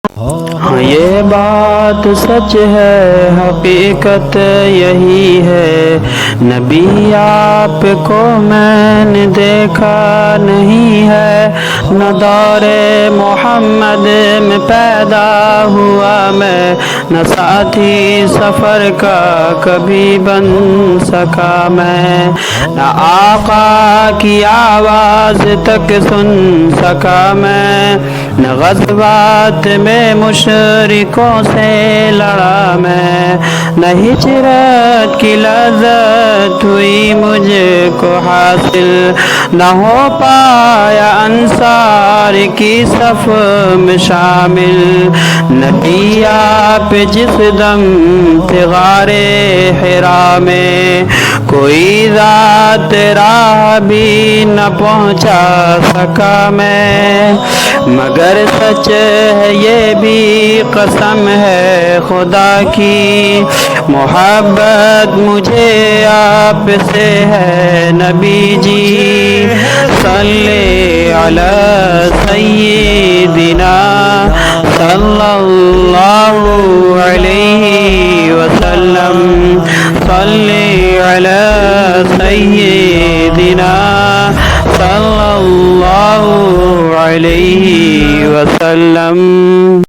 ہاں یہ بات سچ ہے، حقیقت یہی ہے، نبی آپ کو میں نے دیکھا نہیں ہے، نہ دور محمد میں پیدا ہوا میں، نہ ساتھی سفر کا کبھی بن سکا میں، نہ آقا کی آواز تک سن سکا میں، نہ غزوات میں مشرکوں سے لڑا میں، نہ ہجرت کی لذت ہوئی مجھ کو حاصل، نہ ہو پایا انصار کی صف میں شامل، نبی آپ جس دم تھے غار حرا میں، کوئی ذات راہ بھی نہ پہنچا سکا میں، مگر سچ ہے یہ بھی قسم ہے خدا کی، محبت مجھے آپ سے ہے نبی جی، صلی علی سیدنا صلی اللہ علیہ وسلم، صلی علی سیدنا صلی اللہ علیہ وسلم۔